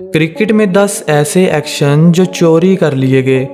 Cricket में 10 ऐसे action जो चोरी कर लिए गए।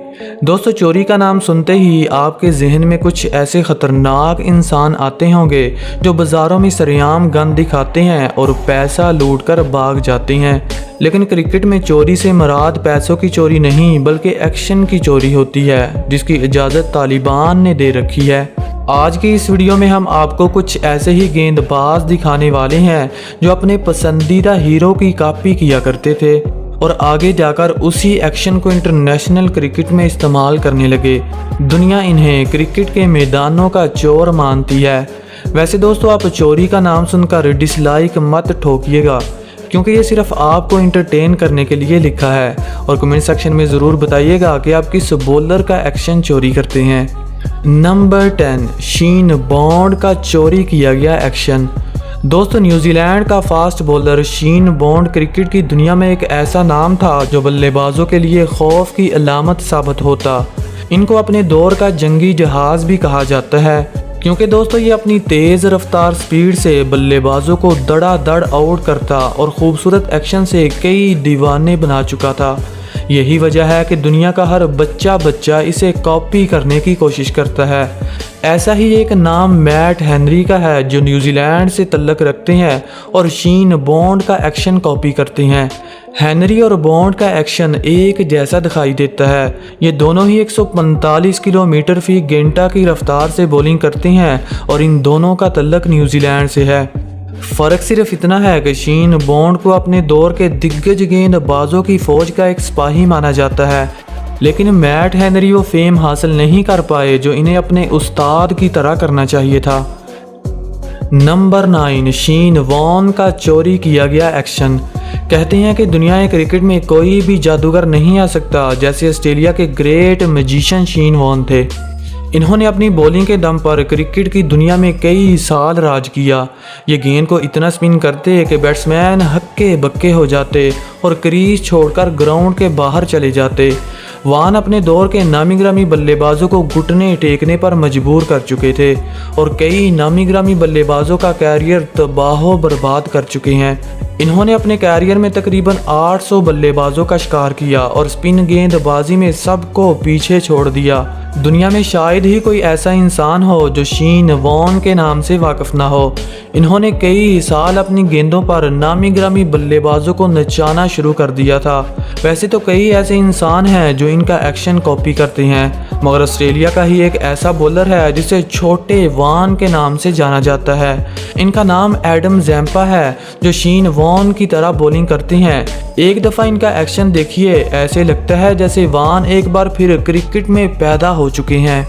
दोस्तों, चोरी का नाम सुनते ही आपके जहन में कुछ ऐसे ख़तरनाक इंसान आते होंगे जो बाज़ारों में सरेआम गन दिखाते हैं और पैसा लूट कर भाग जाते हैं। लेकिन क्रिकेट में चोरी से मुराद पैसों की चोरी नहीं बल्कि एक्शन की चोरी होती है, जिसकी इजाज़त तालिबान ने दे रखी है। आज की इस वीडियो में हम आपको कुछ ऐसे ही गेंदबाज दिखाने वाले हैं जो अपने पसंदीदा हीरो की कॉपी किया करते थे और आगे जाकर उसी एक्शन को इंटरनेशनल क्रिकेट में इस्तेमाल करने लगे। दुनिया इन्हें क्रिकेट के मैदानों का चोर मानती है। वैसे दोस्तों, आप चोरी का नाम सुनकर डिसलाइक मत ठोकिएगा, क्योंकि ये सिर्फ आपको इंटरटेन करने के लिए लिखा है। और कमेंट सेक्शन में ज़रूर बताइएगा कि आप किस बॉलर का एक्शन चोरी करते हैं। नंबर 10, शीन बॉन्ड का चोरी किया गया एक्शन। दोस्तों, न्यूजीलैंड का फास्ट बॉलर शीन बॉन्ड क्रिकेट की दुनिया में एक ऐसा नाम था जो बल्लेबाजों के लिए खौफ की अलामत साबित होता। इनको अपने दौर का जंगी जहाज भी कहा जाता है, क्योंकि दोस्तों ये अपनी तेज़ रफ्तार स्पीड से बल्लेबाजों को दड़ादड़ आउट करता और खूबसूरत एक्शन से कई दीवाने बना चुका था। यही वजह है कि दुनिया का हर बच्चा इसे कॉपी करने की कोशिश करता है। ऐसा ही एक नाम मैट हेनरी का है जो न्यूजीलैंड से तल्लक रखते हैं और शीन बॉन्ड का एक्शन कॉपी करते हैं। हेनरी और बॉन्ड का एक्शन एक जैसा दिखाई देता है। ये दोनों ही 145 किलोमीटर फी घंटा की रफ्तार से बॉलिंग करते हैं और इन दोनों का तल्लक न्यूजीलैंड से है। फ़र्क सिर्फ इतना है कि शीन बॉन्ड को अपने दौर के दिग्गज गेंदबाजों की फ़ौज का एक सिपाही माना जाता है, लेकिन मैट हेनरी वो फेम हासिल नहीं कर पाए जो इन्हें अपने उस्ताद की तरह करना चाहिए था। नंबर 9, शीन वॉन का चोरी किया गया एक्शन। कहते हैं कि दुनिया क्रिकेट में कोई भी जादूगर नहीं आ सकता जैसे ऑस्ट्रेलिया के ग्रेट मैजिशियन शीन वॉन थे। इन्होंने अपनी बॉलिंग के दम पर क्रिकेट की दुनिया में कई साल राज किया। ये गेंद को इतना स्पिन करते कि बैट्समैन हक्के बक्के हो जाते और क्रीज छोड़कर ग्राउंड के बाहर चले जाते। वान अपने दौर के नामी ग्रामी बल्लेबाजों को घुटने टेकने पर मजबूर कर चुके थे और कई नामी ग्रामी बल्लेबाजों का कैरियर तबाह बर्बाद कर चुके हैं। इन्होंने अपने कैरियर में तकरीबन 800 बल्लेबाजों का शिकार किया और स्पिन गेंदबाजी में सबको पीछे छोड़ दिया। दुनिया में शायद ही कोई ऐसा इंसान हो जो शीन वॉन के नाम से वाकिफ ना हो। इन्होंने कई साल अपनी गेंदों पर नामी ग्रामी बल्लेबाजों को नचाना शुरू कर दिया था। वैसे तो कई ऐसे इंसान हैं जो इनका एक्शन कॉपी करते हैं, मगर ऑस्ट्रेलिया का ही एक ऐसा बॉलर है जिसे छोटे वान के नाम से जाना जाता है। इनका नाम एडम जैम्पा है जो शीन वॉन की तरह बॉलिंग करते हैं। एक दफ़ा इनका एक्शन देखिए, ऐसे लगता है जैसे वान एक बार फिर क्रिकेट में पैदा हो चुके हैं।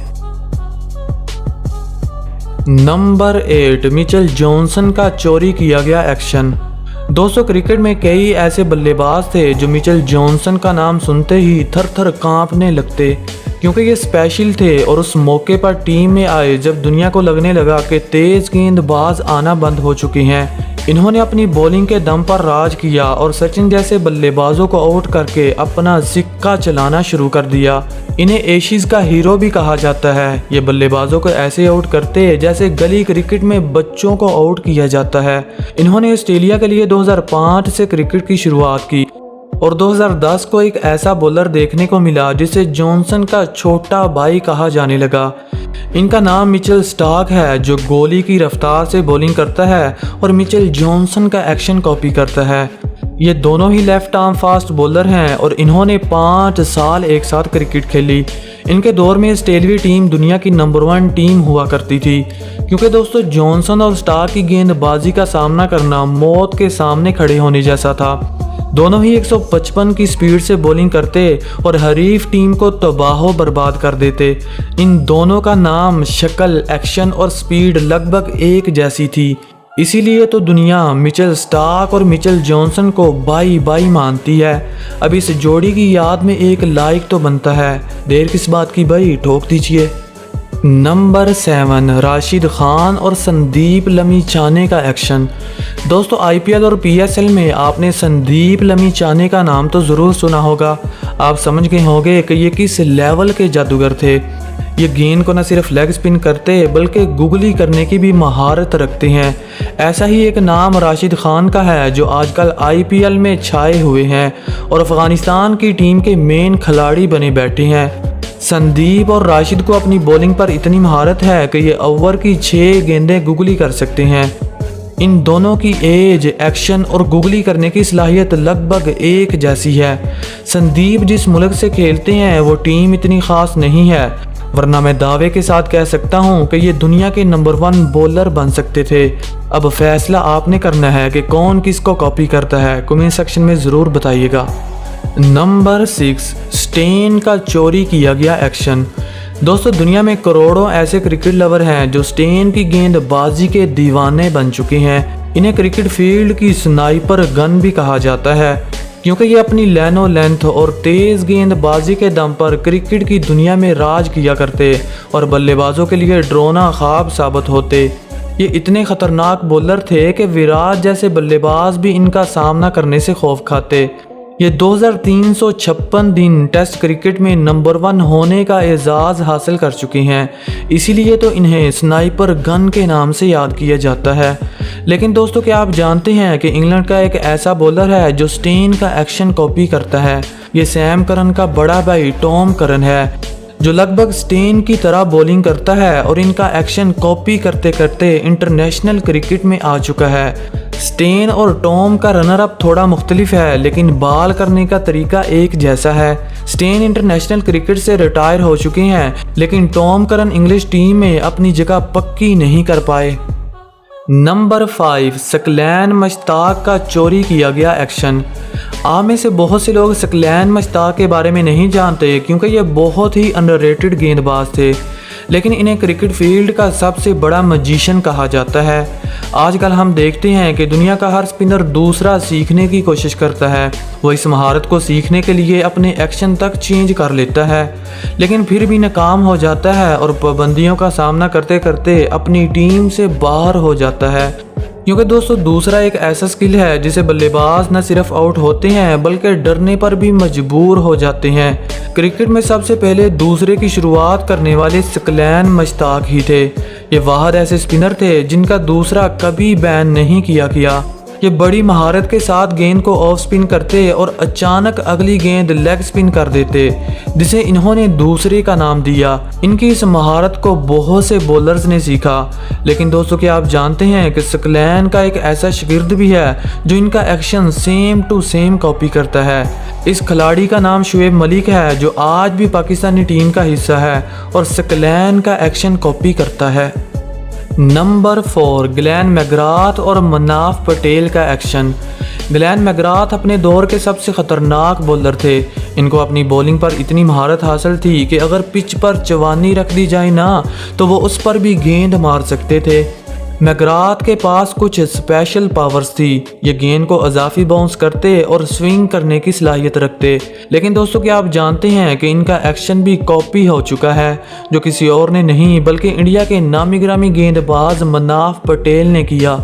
नंबर 8, मिचेल जॉनसन का चोरी किया गया एक्शन। दोस्तों, क्रिकेट में कई ऐसे बल्लेबाज थे जो मिचेल जॉनसन का नाम सुनते ही थर थर कांपने लगते, क्योंकि ये स्पेशल थे और उस मौके पर टीम में आए जब दुनिया को लगने लगा कि तेज़ गेंदबाज आना बंद हो चुके हैं। इन्होंने अपनी बॉलिंग के दम पर राज किया और सचिन जैसे बल्लेबाजों को आउट करके अपना सिक्का चलाना शुरू कर दिया। इन्हें एशीज का हीरो भी कहा जाता है। ये बल्लेबाजों को ऐसे आउट करते जैसे गली क्रिकेट में बच्चों को आउट किया जाता है। इन्होंने ऑस्ट्रेलिया के लिए 2005 से क्रिकेट की शुरुआत की और 2010 को एक ऐसा बॉलर देखने को मिला जिसे जॉनसन का छोटा भाई कहा जाने लगा। इनका नाम मिचेल स्टार्क है जो गोली की रफ्तार से बॉलिंग करता है और मिचेल जॉनसन का एक्शन कॉपी करता है। ये दोनों ही लेफ्ट आर्म फास्ट बॉलर हैं और इन्होंने 5 साल एक साथ क्रिकेट खेली। इनके दौर में ऑस्ट्रेलियाई टीम दुनिया की नंबर 1 टीम हुआ करती थी, क्योंकि दोस्तों जॉनसन और स्टार्क की गेंदबाजी का सामना करना मौत के सामने खड़े होने जैसा था। दोनों ही 155 की स्पीड से बॉलिंग करते और हरीफ टीम को तबाह बर्बाद कर देते। इन दोनों का नाम, शक्ल, एक्शन और स्पीड लगभग एक जैसी थी। इसीलिए तो दुनिया मिचेल स्टार्क और मिचेल जॉनसन को बाई बाई मानती है। अब इस जोड़ी की याद में एक लाइक तो बनता है, देर किस बात की भाई, ठोक दीजिए। नंबर 7, राशिद खान और संदीप लमीचाने का एक्शन। दोस्तों, IPL और PSL में आपने संदीप लमीचाने का नाम तो ज़रूर सुना होगा। आप समझ गए होंगे कि ये किस लेवल के जादूगर थे। ये गेंद को न सिर्फ लेग स्पिन करते बल्कि गुगली करने की भी महारत रखते हैं। ऐसा ही एक नाम राशिद खान का है जो आजकल IPL में छाए हुए हैं और अफगानिस्तान की टीम के मेन खिलाड़ी बने बैठे हैं। संदीप और राशिद को अपनी बॉलिंग पर इतनी महारत है कि ये ओवर की 6 गेंदें गुगली कर सकते हैं। इन दोनों की एज, एक्शन और गुगली करने की सलाहियत लगभग एक जैसी है। संदीप जिस मुल्क से खेलते हैं वो टीम इतनी ख़ास नहीं है, वरना मैं दावे के साथ कह सकता हूँ कि ये दुनिया के नंबर 1 बॉलर बन सकते थे। अब फैसला आपने करना है कि कौन किसको कॉपी करता है, कमेंट सेक्शन में ज़रूर बताइएगा। नंबर 6, स्टेन का चोरी किया गया एक्शन। दोस्तों, दुनिया में करोड़ों ऐसे क्रिकेट लवर हैं जो स्टेन की गेंदबाजी के दीवाने बन चुके हैं। इन्हें क्रिकेट फील्ड की स्नाइपर गन भी कहा जाता है, क्योंकि ये अपनी लैनो लेंथ और तेज़ गेंदबाजी के दम पर क्रिकेट की दुनिया में राज किया करते और बल्लेबाजों के लिए डरावना ख्वाब साबित होते। ये इतने ख़तरनाक बॉलर थे कि विराट जैसे बल्लेबाज भी इनका सामना करने से खौफ खाते। ये 2356 दिन टेस्ट क्रिकेट में नंबर 1 होने का एजाज़ हासिल कर चुके हैं, इसीलिए तो इन्हें स्नाइपर गन के नाम से याद किया जाता है। लेकिन दोस्तों, क्या आप जानते हैं कि इंग्लैंड का एक ऐसा बॉलर है जो स्टेन का एक्शन कॉपी करता है? ये सैम करन का बड़ा भाई टॉम करन है, जो लगभग स्टेन की तरह बॉलिंग करता है और इनका एक्शन कॉपी करते करते इंटरनेशनल क्रिकेट में आ चुका है। स्टेन और टॉम का रनर अप थोड़ा मुख्तलिफ है, लेकिन बॉल करने का तरीका एक जैसा है। स्टेन इंटरनेशनल क्रिकेट से रिटायर हो चुके हैं, लेकिन टॉम करन इंग्लिश टीम में अपनी जगह पक्की नहीं कर पाए। नंबर 5, सकलैन मश्ताक का चोरी किया गया एक्शन। आप में से बहुत से लोग सकलैन मश्ताक के बारे में नहीं जानते, क्योंकि ये बहुत ही अंडररेटेड गेंदबाज थे, लेकिन इन्हें क्रिकेट फील्ड का सबसे बड़ा मैजिशियन कहा जाता है। आजकल हम देखते हैं कि दुनिया का हर स्पिनर दूसरा सीखने की कोशिश करता है। वो इस महारत को सीखने के लिए अपने एक्शन तक चेंज कर लेता है, लेकिन फिर भी नाकाम हो जाता है और पाबंदियों का सामना करते करते अपनी टीम से बाहर हो जाता है। क्योंकि दोस्तों, दूसरा एक ऐसा स्किल है जिसे बल्लेबाज न सिर्फ आउट होते हैं बल्कि डरने पर भी मजबूर हो जाते हैं। क्रिकेट में सबसे पहले दूसरे की शुरुआत करने वाले सकलैन मश्ताक ही थे। ये वाहद ऐसे स्पिनर थे जिनका दूसरा कभी बैन नहीं किया गया। ये बड़ी महारत के साथ गेंद को ऑफ स्पिन करते और अचानक अगली गेंद लेग स्पिन कर देते, जिसे इन्होंने दूसरे का नाम दिया। इनकी इस महारत को बहुत से बॉलर्स ने सीखा, लेकिन दोस्तों, क्या आप जानते हैं कि सकलैन का एक ऐसा शागिर्द भी है जो इनका action same to same copy करता है। इस खिलाड़ी का नाम शुएब मलिक है, जो आज भी पाकिस्तानी टीम का हिस्सा है और सकलैन का एक्शन कॉपी करता है। नंबर 4, ग्लेन मैकग्राथ और मनाफ पटेल का एक्शन। ग्लेन मैकग्राथ अपने दौर के सबसे ख़तरनाक बॉलर थे। इनको अपनी बॉलिंग पर इतनी महारत हासिल थी कि अगर पिच पर चवानी रख दी जाए ना, तो वो उस पर भी गेंद मार सकते थे। मैकग्राथ के पास कुछ स्पेशल पावर्स थी। ये गेंद को अजाफी बाउंस करते और स्विंग करने की सलाहियत रखते। लेकिन दोस्तों, क्या आप जानते हैं कि इनका एक्शन भी कॉपी हो चुका है, जो किसी और ने नहीं बल्कि इंडिया के नामी गिरामी गेंदबाज मनाफ पटेल ने किया।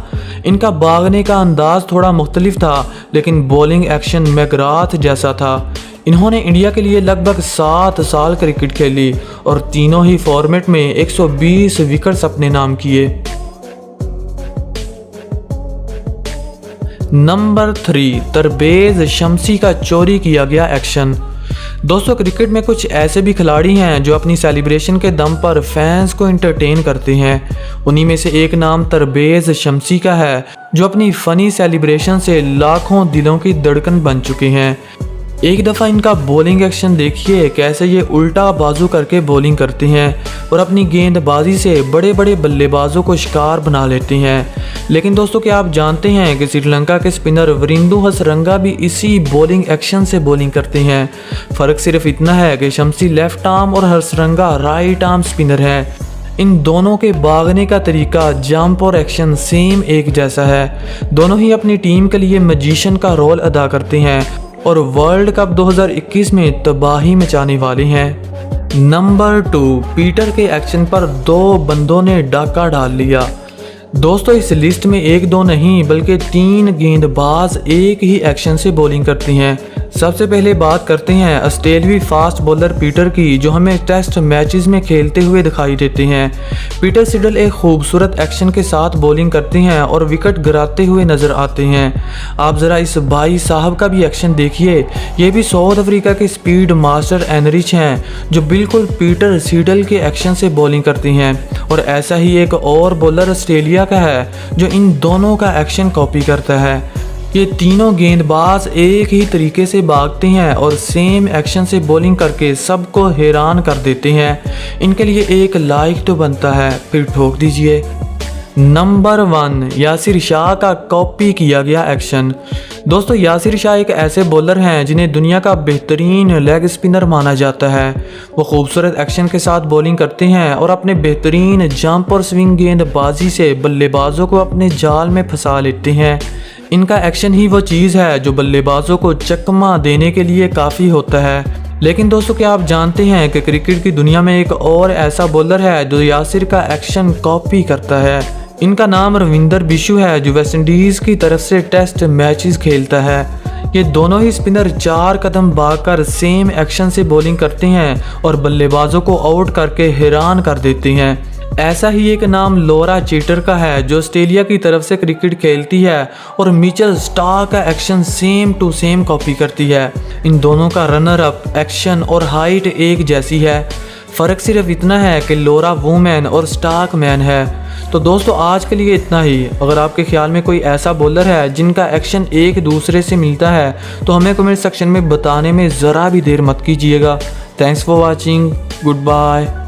इनका भागने का अंदाज थोड़ा मुख्तलिफ था, लेकिन बॉलिंग एक्शन मैकग्राथ जैसा था। इन्होंने इंडिया के लिए लगभग 7 साल क्रिकेट खेली और तीनों ही फॉर्मेट में 120 विकेट्स अपने नाम किए। नंबर 3, तरबेज शम्सी का चोरी किया गया एक्शन। दोस्तों, क्रिकेट में कुछ ऐसे भी खिलाड़ी हैं जो अपनी सेलिब्रेशन के दम पर फैंस को एंटरटेन करते हैं। उन्हीं में से एक नाम तरबेज शम्सी का है, जो अपनी फ़नी सेलिब्रेशन से लाखों दिलों की धड़कन बन चुके हैं। एक दफ़ा इनका बॉलिंग एक्शन देखिए, कैसे ये उल्टा बाजू करके बॉलिंग करते हैं और अपनी गेंदबाजी से बड़े बड़े बल्लेबाजों को शिकार बना लेते हैं। लेकिन दोस्तों, क्या आप जानते हैं कि श्रीलंका के स्पिनर वरिंदु हसरंगा भी इसी बॉलिंग एक्शन से बॉलिंग करते हैं। फ़र्क सिर्फ इतना है कि शम्सी लेफ्ट आर्म और हसरंगा राइट आर्म स्पिनर है। इन दोनों के भागने का तरीका, जंप और एक्शन सेम एक जैसा है। दोनों ही अपनी टीम के लिए मैजिशियन का रोल अदा करते हैं और वर्ल्ड कप 2021 में तबाही मचाने वाले हैं। नंबर 2, पीटर के एक्शन पर 2 बंदों ने डाका डाल लिया। दोस्तों, इस लिस्ट में 1-2 नहीं बल्कि 3 गेंदबाज एक ही एक्शन से बॉलिंग करती हैं। सबसे पहले बात करते हैं ऑस्ट्रेलियाई फास्ट बॉलर पीटर की, जो हमें टेस्ट मैचेस में खेलते हुए दिखाई देते हैं। पीटर सिडल एक खूबसूरत एक्शन के साथ बॉलिंग करते हैं और विकेट गिराते हुए नज़र आते हैं। आप ज़रा इस भाई साहब का भी एक्शन देखिए। ये भी साउथ अफ्रीका के स्पीड मास्टर एनरिच हैं, जो बिल्कुल पीटर सिडल के एक्शन से बॉलिंग करते हैं। और ऐसा ही एक और बॉलर ऑस्ट्रेलिया का है जो इन दोनों का एक्शन कॉपी करता है। ये तीनों गेंदबाज एक ही तरीके से भागते हैं और सेम एक्शन से बॉलिंग करके सबको हैरान कर देते हैं। इनके लिए एक लाइक तो बनता है, फिर ठोक दीजिए। नंबर 1, यासिर शाह का कॉपी किया गया एक्शन। दोस्तों, यासिर शाह एक ऐसे बॉलर हैं जिन्हें दुनिया का बेहतरीन लेग स्पिनर माना जाता है। वो खूबसूरत एक्शन के साथ बॉलिंग करते हैं और अपने बेहतरीन जंप और स्विंग गेंदबाजी से बल्लेबाजों को अपने जाल में फंसा लेते हैं। इनका एक्शन ही वो चीज़ है जो बल्लेबाजों को चकमा देने के लिए काफ़ी होता है। लेकिन दोस्तों, क्या आप जानते हैं कि क्रिकेट की दुनिया में एक और ऐसा बॉलर है जो यासिर का एक्शन कॉपी करता है। इनका नाम रविंदर बिशु है, जो वेस्ट इंडीज़ की तरफ से टेस्ट मैचेस खेलता है। ये दोनों ही स्पिनर 4 कदम भागकर सेम एक्शन से बॉलिंग करते हैं और बल्लेबाजों को आउट करके हैरान कर देते हैं। ऐसा ही एक नाम लॉरा चीटर का है, जो ऑस्ट्रेलिया की तरफ से क्रिकेट खेलती है और मिचेल स्टार्क का action same to same copy करती है। इन दोनों का रनर अप, एक्शन और हाइट एक जैसी है। फ़र्क सिर्फ इतना है कि लॉरा वुमेन और स्टार्क मैन है। तो दोस्तों, आज के लिए इतना ही। अगर आपके ख्याल में कोई ऐसा बॉलर है जिनका एक्शन एक दूसरे से मिलता है, तो हमें कमेंट सेक्शन में बताने में ज़रा भी देर मत कीजिएगा। Thanks for watching. Good bye.